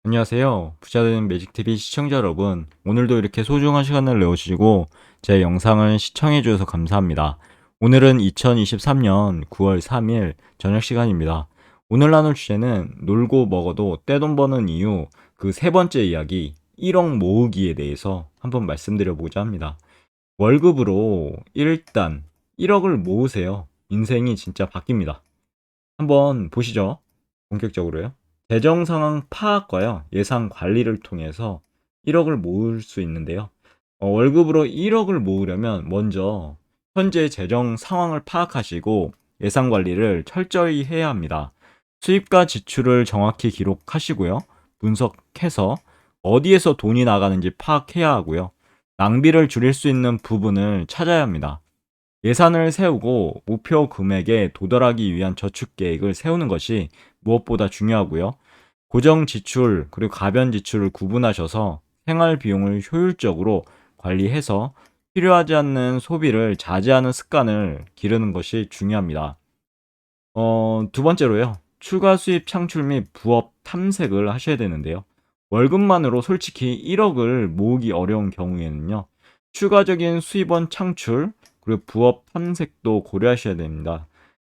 안녕하세요. 부자되는 매직TV 시청자 여러분. 오늘도 이렇게 소중한 시간을 내어주시고 제 영상을 시청해 주셔서 감사합니다. 오늘은 2023년 9월 3일 저녁 시간입니다. 오늘 나눌 주제는 놀고 먹어도 떼돈 버는 이유 그 세 번째 이야기 1억 모으기에 대해서 한번 말씀드려보고자 합니다. 월급으로 일단 1억을 모으세요. 인생이 진짜 바뀝니다. 한번 보시죠. 본격적으로요. 재정 상황 파악과요, 예산 관리를 통해서 1억을 모을 수 있는데요. 월급으로 1억을 모으려면 먼저 현재 재정 상황을 파악하시고 예산 관리를 철저히 해야 합니다. 수입과 지출을 정확히 기록하시고요. 분석해서 어디에서 돈이 나가는지 파악해야 하고요. 낭비를 줄일 수 있는 부분을 찾아야 합니다. 예산을 세우고 목표 금액에 도달하기 위한 저축 계획을 세우는 것이 무엇보다 중요하고요. 고정 지출 그리고 가변 지출을 구분하셔서 생활 비용을 효율적으로 관리해서 필요하지 않는 소비를 자제하는 습관을 기르는 것이 중요합니다. 두 번째로요. 추가 수입 창출 및 부업 탐색을 하셔야 되는데요. 월급만으로 솔직히 1억을 모으기 어려운 경우에는요. 추가적인 수입원 창출, 그리고 부업 탐색도 고려하셔야 됩니다.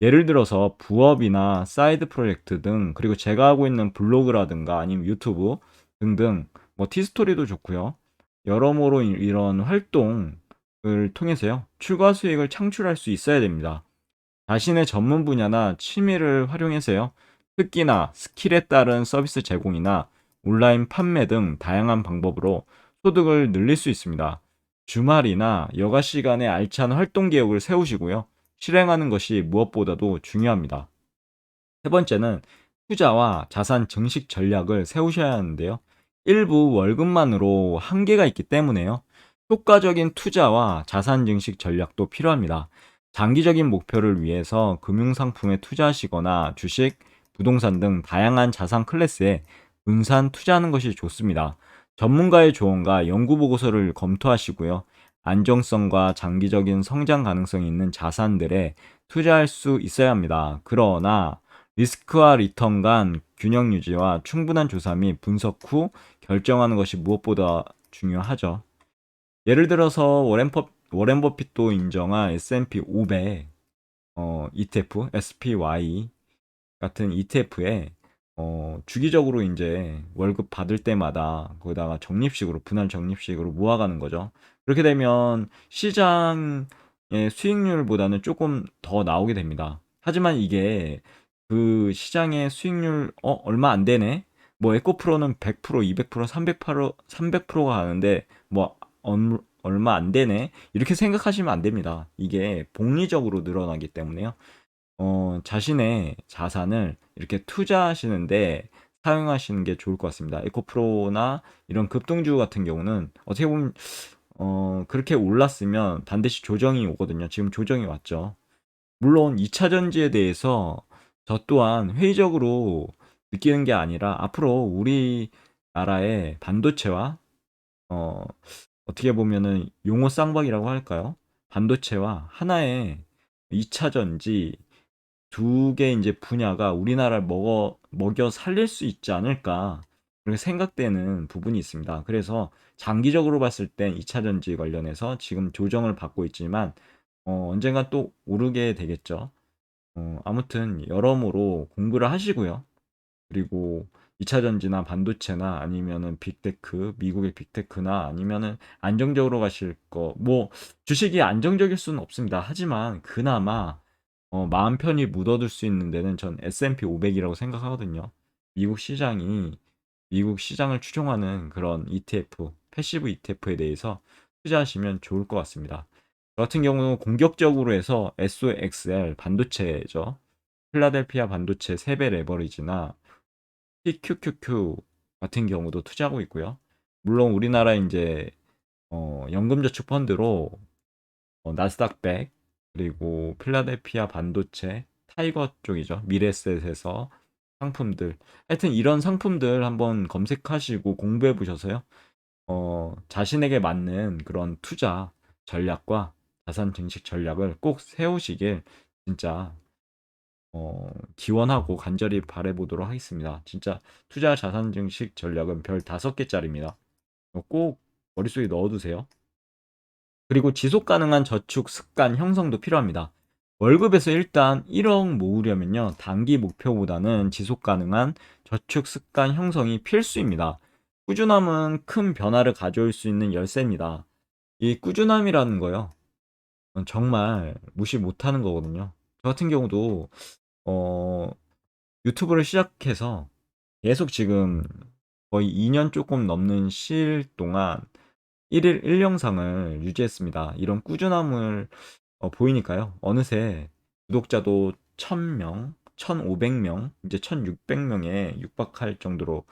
예를 들어서 부업이나 사이드 프로젝트 등, 그리고 제가 하고 있는 블로그라든가 아니면 유튜브 등등, 뭐 티스토리도 좋고요. 여러모로 이런 활동을 통해서요. 추가 수익을 창출할 수 있어야 됩니다. 자신의 전문 분야나 취미를 활용해서요. 특기나 스킬에 따른 서비스 제공이나 온라인 판매 등 다양한 방법으로 소득을 늘릴 수 있습니다. 주말이나 여가 시간에 알찬 활동 계획을 세우시고요. 실행하는 것이 무엇보다도 중요합니다. 세 번째는 투자와 자산 증식 전략을 세우셔야 하는데요. 일부 월급만으로 한계가 있기 때문에요. 효과적인 투자와 자산 증식 전략도 필요합니다. 장기적인 목표를 위해서 금융상품에 투자하시거나 주식, 부동산 등 다양한 자산 클래스에 분산 투자하는 것이 좋습니다. 전문가의 조언과 연구 보고서를 검토하시고요. 안정성과 장기적인 성장 가능성이 있는 자산들에 투자할 수 있어야 합니다. 그러나 리스크와 리턴 간 균형 유지와 충분한 조사 및 분석 후 결정하는 것이 무엇보다 중요하죠. 예를 들어서 워렌 버핏도 인정한 S&P 500 ETF, SPY 같은 ETF에 주기적으로 이제 월급 받을 때마다 거기다가 적립식으로 분할 적립식으로 모아가는 거죠. 그렇게 되면 시장의 수익률보다는 조금 더 나오게 됩니다. 하지만 이게 그 시장의 수익률 얼마 안 되네. 뭐 에코프로는 100%, 200%, 300%가 가는데 뭐 얼마 안 되네. 이렇게 생각하시면 안 됩니다. 이게 복리적으로 늘어나기 때문에요. 자신의 자산을 이렇게 투자하시는데 사용하시는 게 좋을 것 같습니다. 에코프로나 이런 급등주 같은 경우는 어떻게 보면 그렇게 올랐으면 반드시 조정이 오거든요. 지금 조정이 왔죠. 물론 2차 전지에 대해서 저 또한 회의적으로 느끼는 게 아니라 앞으로 우리나라의 반도체와 어, 어떻게 보면은 용어 쌍방이라고 할까요? 반도체와 하나의 2차 전지 두 개 이제 분야가 우리나라를 먹여 살릴 수 있지 않을까 그렇게 생각되는 부분이 있습니다. 그래서 장기적으로 봤을 땐 2차 전지 관련해서 지금 조정을 받고 있지만 언젠가 또 오르게 되겠죠. 아무튼 여러모로 공부를 하시고요. 그리고 2차 전지나 반도체나 아니면은 빅테크, 미국의 빅테크나 아니면은 안정적으로 가실 거, 뭐 주식이 안정적일 수는 없습니다. 하지만 그나마 마음 편히 묻어둘 수 있는 데는 전 S&P 500이라고 생각하거든요. 미국 시장이 미국 시장을 추종하는 그런 ETF, 패시브 ETF에 대해서 투자하시면 좋을 것 같습니다. 저 같은 경우는 공격적으로 해서 SOXL 반도체죠. 필라델피아 반도체 3배 레버리지나 PQQQ 같은 경우도 투자하고 있고요. 물론 우리나라 이제 연금저축 펀드로 나스닥 100 그리고 필라델피아 반도체 타이거 쪽이죠. 미래셋에서 상품들. 하여튼 이런 상품들 한번 검색하시고 공부해 보셔서요. 자신에게 맞는 그런 투자 전략과 자산 증식 전략을 꼭 세우시길 진짜 기원하고 간절히 바라보도록 하겠습니다. 진짜 투자 자산 증식 전략은 별 5개짜리입니다. 꼭 머릿속에 넣어두세요. 그리고 지속 가능한 저축 습관 형성도 필요합니다. 월급에서 일단 1억 모으려면요, 단기 목표보다는 지속 가능한 저축 습관 형성이 필수입니다. 꾸준함은 큰 변화를 가져올 수 있는 열쇠입니다. 이 꾸준함이라는 거요, 정말 무시 못하는 거거든요. 저 같은 경우도 어, 유튜브를 시작해서 계속 지금 거의 2년 조금 넘는 시일 동안 1일 1영상을 유지했습니다. 이런 꾸준함을 보이니까요. 어느새 구독자도 1000명, 1500명, 이제 1600명에 육박할 정도로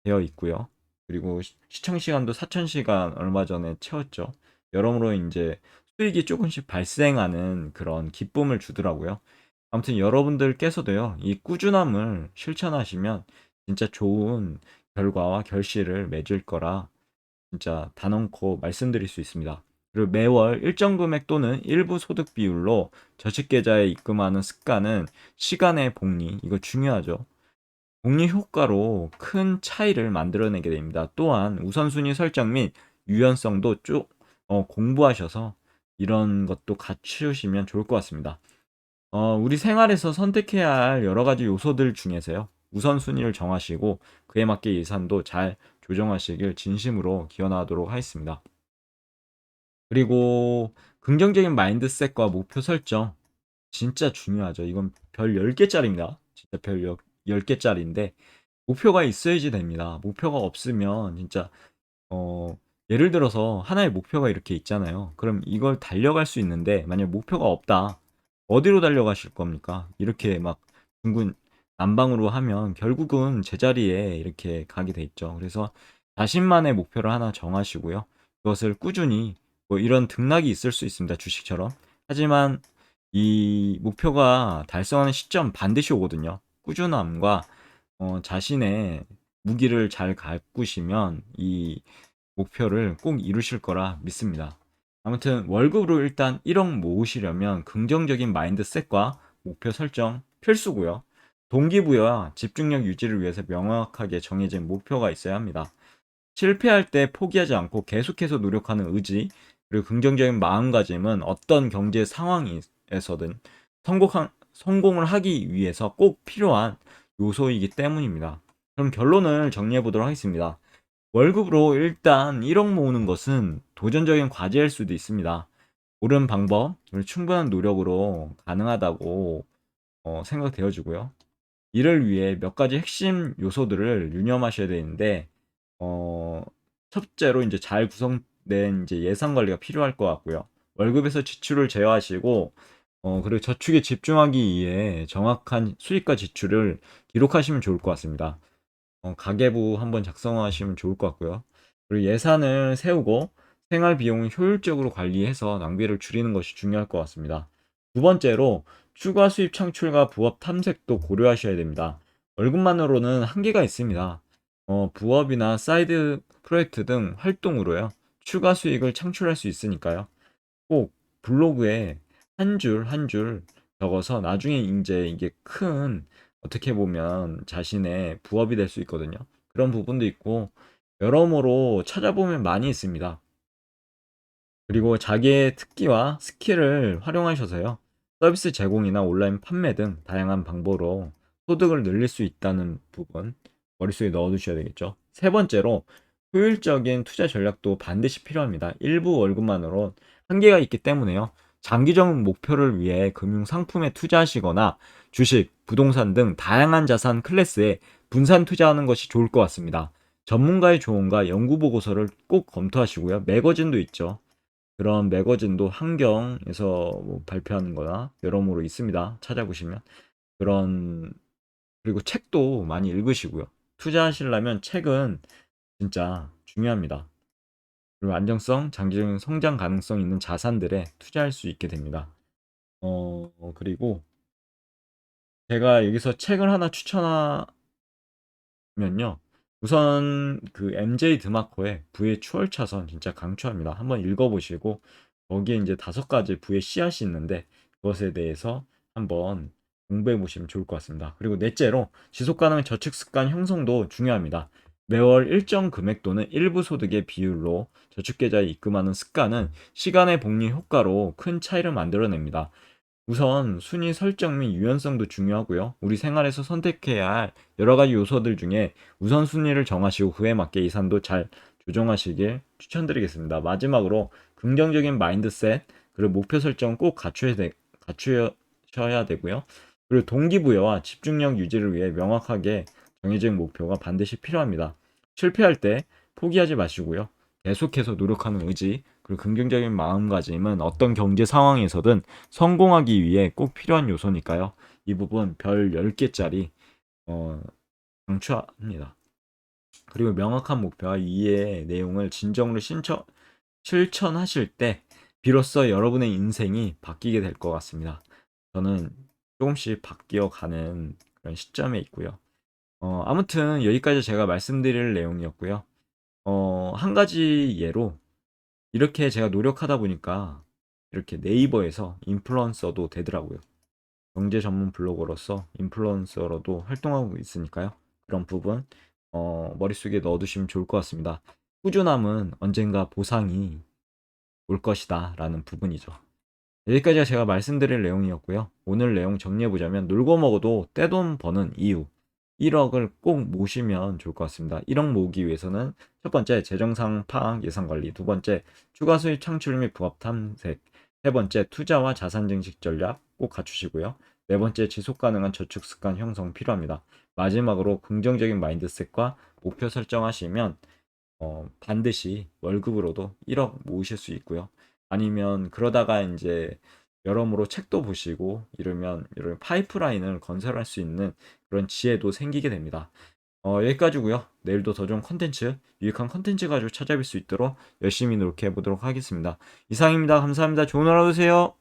되어 있고요. 그리고 시청 시간도 4000시간 얼마 전에 채웠죠. 여러모로 이제 수익이 조금씩 발생하는 그런 기쁨을 주더라고요. 아무튼 여러분들께서도요, 이 꾸준함을 실천하시면 진짜 좋은 결과와 결실을 맺을 거라 진짜 단언코 말씀드릴 수 있습니다. 그리고 매월 일정 금액 또는 일부 소득 비율로 저축 계좌에 입금하는 습관은 시간의 복리, 이거 중요하죠. 복리 효과로 큰 차이를 만들어내게 됩니다. 또한 우선순위 설정 및 유연성도 쭉 공부하셔서 이런 것도 갖추시면 좋을 것 같습니다. 우리 생활에서 선택해야 할 여러 가지 요소들 중에서요, 우선순위를 정하시고 그에 맞게 예산도 잘 조정하시길 진심으로 기원하도록 하겠습니다. 그리고 긍정적인 마인드셋과 목표 설정, 진짜 중요하죠. 이건 별 10개짜리입니다. 진짜 별 10개짜리인데 목표가 있어야지 됩니다. 목표가 없으면 진짜 어 예를 들어서 하나의 목표가 이렇게 있잖아요. 그럼 이걸 달려갈 수 있는데 만약 목표가 없다. 어디로 달려가실 겁니까? 이렇게 막 둥근 남방으로 하면 결국은 제자리에 이렇게 가게 돼 있죠. 그래서 자신만의 목표를 하나 정하시고요. 그것을 꾸준히 뭐 이런 등락이 있을 수 있습니다. 주식처럼. 하지만 이 목표가 달성하는 시점 반드시 오거든요. 꾸준함과 자신의 무기를 잘 가꾸시면 이 목표를 꼭 이루실 거라 믿습니다. 아무튼 월급으로 일단 1억 모으시려면 긍정적인 마인드셋과 목표 설정 필수고요. 동기부여와 집중력 유지를 위해서 명확하게 정해진 목표가 있어야 합니다. 실패할 때 포기하지 않고 계속해서 노력하는 의지, 그리고 긍정적인 마음가짐은 어떤 경제 상황에서든 성공을 하기 위해서 꼭 필요한 요소이기 때문입니다. 그럼 결론을 정리해 보도록 하겠습니다. 월급으로 일단 1억 모으는 것은 도전적인 과제일 수도 있습니다. 옳은 방법, 그리고 충분한 노력으로 가능하다고 생각되어지고요. 이를 위해 몇 가지 핵심 요소들을 유념하셔야 되는데, 어, 첫째로 이제 잘 구성된 이제 예산 관리가 필요할 것 같고요. 월급에서 지출을 제어하시고, 그리고 저축에 집중하기 위해 정확한 수입과 지출을 기록하시면 좋을 것 같습니다. 가계부 한번 작성하시면 좋을 것 같고요. 그리고 예산을 세우고 생활 비용을 효율적으로 관리해서 낭비를 줄이는 것이 중요할 것 같습니다. 두 번째로 추가 수입 창출과 부업 탐색도 고려하셔야 됩니다. 월급만으로는 한계가 있습니다. 부업이나 사이드 프로젝트 등 활동으로요, 추가 수익을 창출할 수 있으니까요. 꼭 블로그에 한 줄 한 줄 적어서 나중에 이제 이게 큰, 어떻게 보면 자신의 부업이 될 수 있거든요. 그런 부분도 있고 여러모로 찾아보면 많이 있습니다. 그리고 자기의 특기와 스킬을 활용하셔서요, 서비스 제공이나 온라인 판매 등 다양한 방법으로 소득을 늘릴 수 있다는 부분 머릿속에 넣어두셔야 되겠죠. 세 번째로 효율적인 투자 전략도 반드시 필요합니다. 일부 월급만으로 한계가 있기 때문에요. 장기적 목표를 위해 금융 상품에 투자하시거나 주식, 부동산 등 다양한 자산 클래스에 분산 투자하는 것이 좋을 것 같습니다. 전문가의 조언과 연구 보고서를 꼭 검토하시고요. 매거진도 있죠. 그런 매거진도 환경에서 뭐 발표하는 거나 여러모로 있습니다. 찾아보시면. 그런, 그리고 책도 많이 읽으시고요. 투자하시려면 책은 진짜 중요합니다. 그리고 안정성, 장기적인 성장 가능성 있는 자산들에 투자할 수 있게 됩니다. 그리고 제가 여기서 책을 하나 추천하면요. 우선 그 MJ 드마커의 부의 추월차선 진짜 강추합니다. 한번 읽어보시고 거기에 이제 5가지 부의 씨앗이 있는데 그것에 대해서 한번 공부해 보시면 좋을 것 같습니다. 그리고 넷째로 지속 가능한 저축 습관 형성도 중요합니다. 매월 일정 금액 또는 일부 소득의 비율로 저축 계좌에 입금하는 습관은 시간의 복리 효과로 큰 차이를 만들어냅니다. 우선 순위 설정 및 유연성도 중요하고요. 우리 생활에서 선택해야 할 여러 가지 요소들 중에 우선순위를 정하시고 그에 맞게 예산도 잘 조정하시길 추천드리겠습니다. 마지막으로 긍정적인 마인드셋 그리고 목표 설정 꼭 갖추셔야 되고요. 그리고 동기부여와 집중력 유지를 위해 명확하게 정해진 목표가 반드시 필요합니다. 실패할 때 포기하지 마시고요. 계속해서 노력하는 의지, 그리고 긍정적인 마음가짐은 어떤 경제 상황에서든 성공하기 위해 꼭 필요한 요소니까요. 이 부분 별 10개짜리 강추합니다. 그리고 명확한 목표와 이해의 내용을 진정으로 실천하실 때 비로소 여러분의 인생이 바뀌게 될 것 같습니다. 저는 조금씩 바뀌어가는 그런 시점에 있고요. 아무튼 여기까지 제가 말씀드릴 내용이었고요. 한 가지 예로 이렇게 제가 노력하다 보니까 이렇게 네이버에서 인플루언서도 되더라고요. 경제 전문 블로거로서 인플루언서로도 활동하고 있으니까요. 그런 부분 머릿속에 넣어두시면 좋을 것 같습니다. 꾸준함은 언젠가 보상이 올 것이다 라는 부분이죠. 여기까지가 제가 말씀드릴 내용이었고요. 오늘 내용 정리해보자면 놀고 먹어도 떼돈 버는 이유 1억을 꼭 모시면 좋을 것 같습니다. 1억 모으기 위해서는 첫 번째 재정상 파악 예산 관리, 두 번째 추가 수입 창출 및 부합 탐색, 세 번째 투자와 자산 증식 전략 꼭 갖추시고요. 네 번째 지속 가능한 저축 습관 형성 필요합니다. 마지막으로 긍정적인 마인드셋과 목표 설정하시면 반드시 월급으로도 1억 모으실 수 있고요. 아니면 그러다가 이제 여러모로 책도 보시고 이러면 이런 파이프라인을 건설할 수 있는 그런 지혜도 생기게 됩니다. 여기까지고요. 내일도 더 좋은 컨텐츠, 유익한 컨텐츠 가지고 찾아뵐 수 있도록 열심히 노력해 보도록 하겠습니다. 이상입니다. 감사합니다. 좋은 하루 되세요.